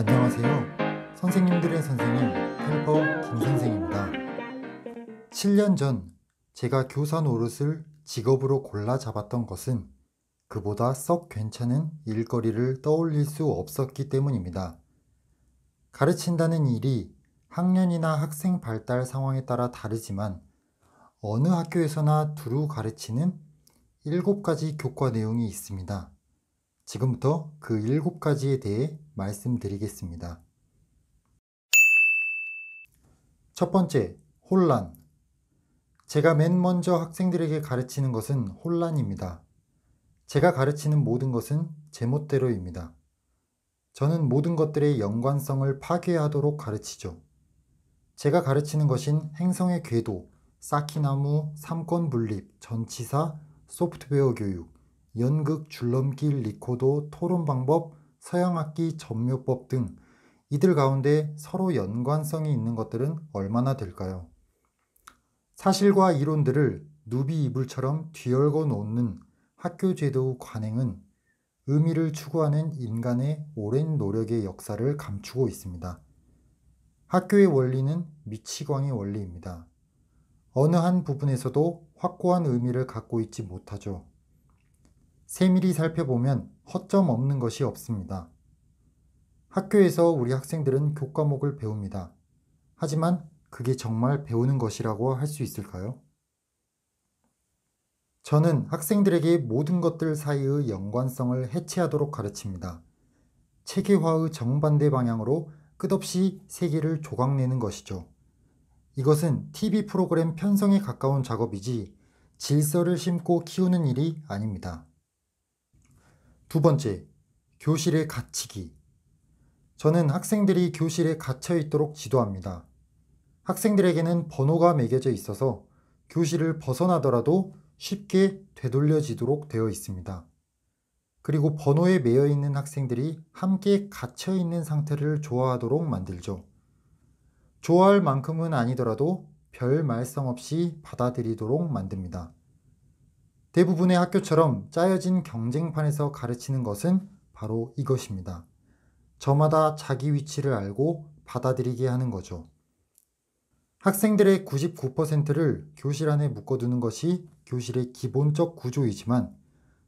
안녕하세요. 선생님들의 선생님, 헬퍼 김선생입니다. 7년 전 제가 교사 노릇을 직업으로 골라 잡았던 것은 그보다 썩 괜찮은 일거리를 떠올릴 수 없었기 때문입니다. 가르친다는 일이 학년이나 학생 발달 상황에 따라 다르지만 어느 학교에서나 두루 가르치는 7가지 교과 내용이 있습니다. 지금부터 그 7가지에 대해 말씀드리겠습니다. 첫 번째, 혼란. 제가 맨 먼저 학생들에게 가르치는 것은 혼란입니다. 제가 가르치는 모든 것은 제멋대로입니다. 저는 모든 것들의 연관성을 파괴하도록 가르치죠. 제가 가르치는 것인 행성의 궤도, 쌓기나무, 삼권분립, 전치사, 소프트웨어 교육, 연극, 줄넘기, 리코더, 토론방법, 서양악기, 전묘법 등 이들 가운데 서로 연관성이 있는 것들은 얼마나 될까요? 사실과 이론들을 누비 이불처럼 뒤열고 놓는 학교 제도의 관행은 의미를 추구하는 인간의 오랜 노력의 역사를 감추고 있습니다. 학교의 원리는 미치광이 원리입니다. 어느 한 부분에서도 확고한 의미를 갖고 있지 못하죠. 세밀히 살펴보면 허점 없는 것이 없습니다. 학교에서 우리 학생들은 교과목을 배웁니다. 하지만 그게 정말 배우는 것이라고 할 수 있을까요? 저는 학생들에게 모든 것들 사이의 연관성을 해체하도록 가르칩니다. 체계화의 정반대 방향으로 끝없이 세계를 조각내는 것이죠. 이것은 TV 프로그램 편성에 가까운 작업이지 질서를 심고 키우는 일이 아닙니다. 두 번째, 교실에 갇히기. 저는 학생들이 교실에 갇혀 있도록 지도합니다. 학생들에게는 번호가 매겨져 있어서 교실을 벗어나더라도 쉽게 되돌려지도록 되어 있습니다. 그리고 번호에 매여 있는 학생들이 함께 갇혀 있는 상태를 좋아하도록 만들죠. 좋아할 만큼은 아니더라도 별 말썽 없이 받아들이도록 만듭니다. 대부분의 학교처럼 짜여진 경쟁판에서 가르치는 것은 바로 이것입니다. 저마다 자기 위치를 알고 받아들이게 하는 거죠. 학생들의 99%를 교실 안에 묶어두는 것이 교실의 기본적 구조이지만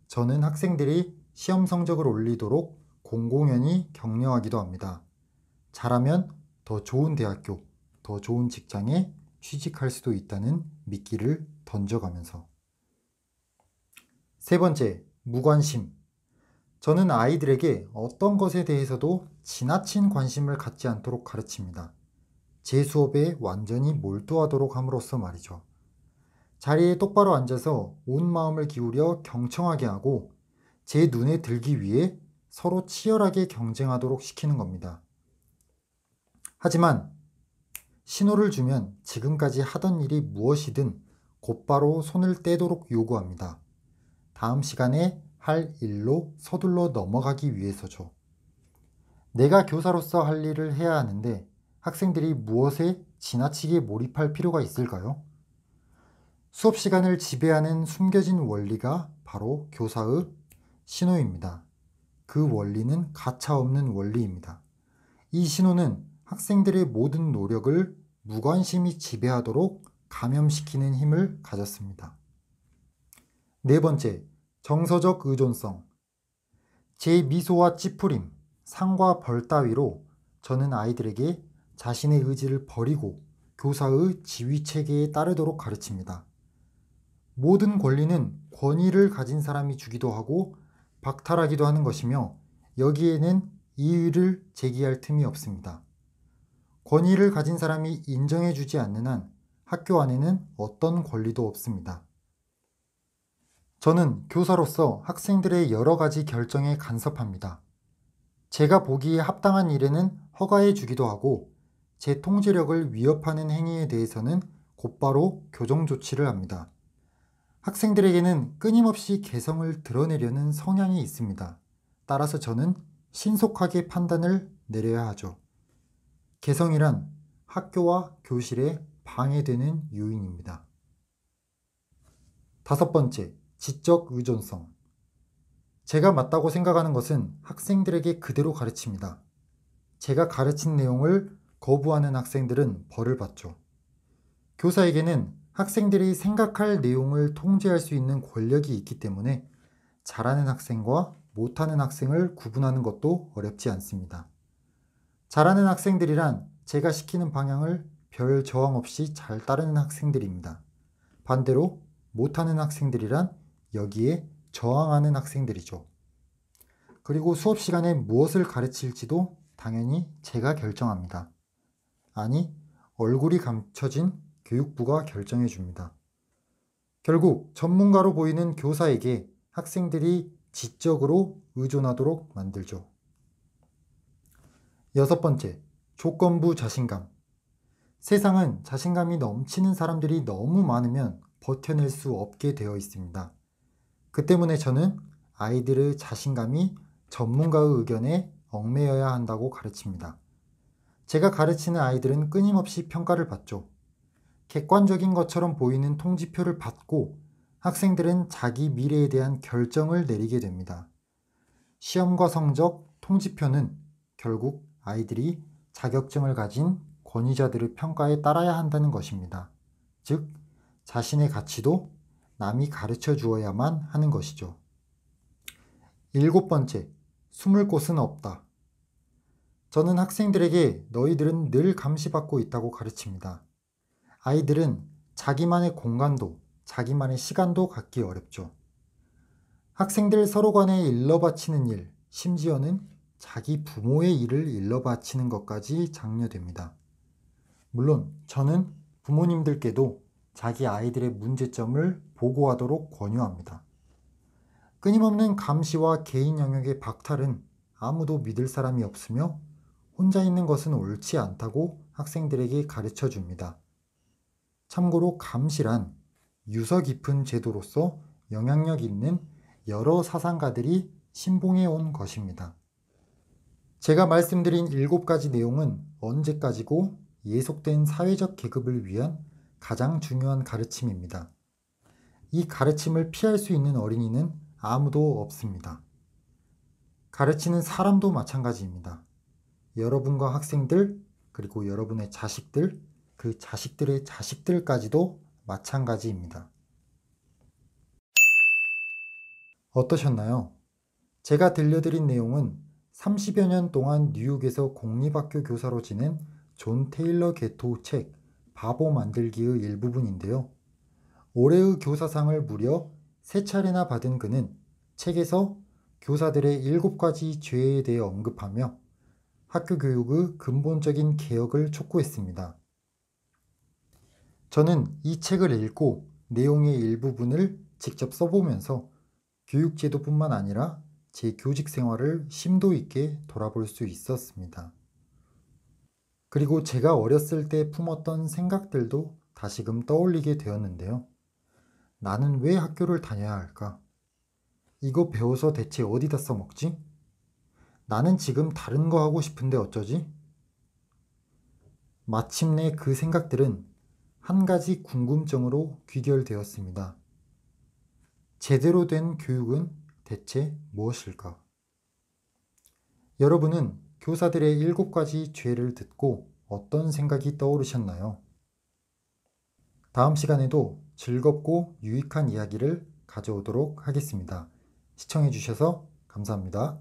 저는 학생들이 시험 성적을 올리도록 공공연히 격려하기도 합니다. 잘하면 더 좋은 대학교, 더 좋은 직장에 취직할 수도 있다는 미끼를 던져가면서. 세 번째, 무관심. 저는 아이들에게 어떤 것에 대해서도 지나친 관심을 갖지 않도록 가르칩니다. 제 수업에 완전히 몰두하도록 함으로써 말이죠. 자리에 똑바로 앉아서 온 마음을 기울여 경청하게 하고 제 눈에 들기 위해 서로 치열하게 경쟁하도록 시키는 겁니다. 하지만 신호를 주면 지금까지 하던 일이 무엇이든 곧바로 손을 떼도록 요구합니다. 다음 시간에 할 일로 서둘러 넘어가기 위해서죠. 내가 교사로서 할 일을 해야 하는데 학생들이 무엇에 지나치게 몰입할 필요가 있을까요? 수업 시간을 지배하는 숨겨진 원리가 바로 교사의 신호입니다. 그 원리는 가차없는 원리입니다. 이 신호는 학생들의 모든 노력을 무관심이 지배하도록 감염시키는 힘을 가졌습니다. 네 번째, 정서적 의존성. 제 미소와 찌푸림, 상과 벌 따위로 저는 아이들에게 자신의 의지를 버리고 교사의 지휘체계에 따르도록 가르칩니다. 모든 권리는 권위를 가진 사람이 주기도 하고 박탈하기도 하는 것이며 여기에는 이의를 제기할 틈이 없습니다. 권위를 가진 사람이 인정해주지 않는 한 학교 안에는 어떤 권리도 없습니다. 저는 교사로서 학생들의 여러 가지 결정에 간섭합니다. 제가 보기에 합당한 일에는 허가해 주기도 하고 제 통제력을 위협하는 행위에 대해서는 곧바로 교정 조치를 합니다. 학생들에게는 끊임없이 개성을 드러내려는 성향이 있습니다. 따라서 저는 신속하게 판단을 내려야 하죠. 개성이란 학교와 교실에 방해되는 요인입니다. 다섯 번째, 지적 의존성. 제가 맞다고 생각하는 것은 학생들에게 그대로 가르칩니다. 제가 가르친 내용을 거부하는 학생들은 벌을 받죠. 교사에게는 학생들이 생각할 내용을 통제할 수 있는 권력이 있기 때문에 잘하는 학생과 못하는 학생을 구분하는 것도 어렵지 않습니다. 잘하는 학생들이란 제가 시키는 방향을 별 저항 없이 잘 따르는 학생들입니다. 반대로 못하는 학생들이란 여기에 저항하는 학생들이죠. 그리고 수업 시간에 무엇을 가르칠지도 당연히 제가 결정합니다. 아니, 얼굴이 감춰진 교육부가 결정해 줍니다. 결국 전문가로 보이는 교사에게 학생들이 지적으로 의존하도록 만들죠. 6번째, 조건부 자신감. 세상은 자신감이 넘치는 사람들이 너무 많으면 버텨낼 수 없게 되어 있습니다. 그 때문에 저는 아이들의 자신감이 전문가의 의견에 얽매여야 한다고 가르칩니다. 제가 가르치는 아이들은 끊임없이 평가를 받죠. 객관적인 것처럼 보이는 통지표를 받고 학생들은 자기 미래에 대한 결정을 내리게 됩니다. 시험과 성적, 통지표는 결국 아이들이 자격증을 가진 권위자들의 평가에 따라야 한다는 것입니다. 즉, 자신의 가치도 남이 가르쳐 주어야만 하는 것이죠. 7번째, 숨을 곳은 없다. 저는 학생들에게 너희들은 늘 감시받고 있다고 가르칩니다. 아이들은 자기만의 공간도, 자기만의 시간도 갖기 어렵죠. 학생들 서로 간에 일러 바치는 일, 심지어는 자기 부모의 일을 일러 바치는 것까지 장려됩니다. 물론 저는 부모님들께도 자기 아이들의 문제점을 보고하도록 권유합니다. 끊임없는 감시와 개인 영역의 박탈은 아무도 믿을 사람이 없으며 혼자 있는 것은 옳지 않다고 학생들에게 가르쳐 줍니다. 참고로 감시란 유서 깊은 제도로서 영향력 있는 여러 사상가들이 신봉해 온 것입니다. 제가 말씀드린 7가지 내용은 언제까지고 예속된 사회적 계급을 위한 가장 중요한 가르침입니다. 이 가르침을 피할 수 있는 어린이는 아무도 없습니다. 가르치는 사람도 마찬가지입니다. 여러분과 학생들, 그리고 여러분의 자식들, 그 자식들의 자식들까지도 마찬가지입니다. 어떠셨나요? 제가 들려드린 내용은 30여 년 동안 뉴욕에서 공립학교 교사로 지낸 존 테일러 게토 책 바보 만들기의 일부분인데요. 올해의 교사상을 무려 3차례나 받은 그는 책에서 교사들의 7가지 죄에 대해 언급하며 학교 교육의 근본적인 개혁을 촉구했습니다. 저는 이 책을 읽고 내용의 일부분을 직접 써보면서 교육제도뿐만 아니라 제 교직 생활을 심도 있게 돌아볼 수 있었습니다. 그리고 제가 어렸을 때 품었던 생각들도 다시금 떠올리게 되었는데요. 나는 왜 학교를 다녀야 할까? 이거 배워서 대체 어디다 써먹지? 나는 지금 다른 거 하고 싶은데 어쩌지? 마침내 그 생각들은 한 가지 궁금증으로 귀결되었습니다. 제대로 된 교육은 대체 무엇일까? 여러분은 교사들의 7가지 죄를 듣고 어떤 생각이 떠오르셨나요? 다음 시간에도 즐겁고 유익한 이야기를 가져오도록 하겠습니다. 시청해주셔서 감사합니다.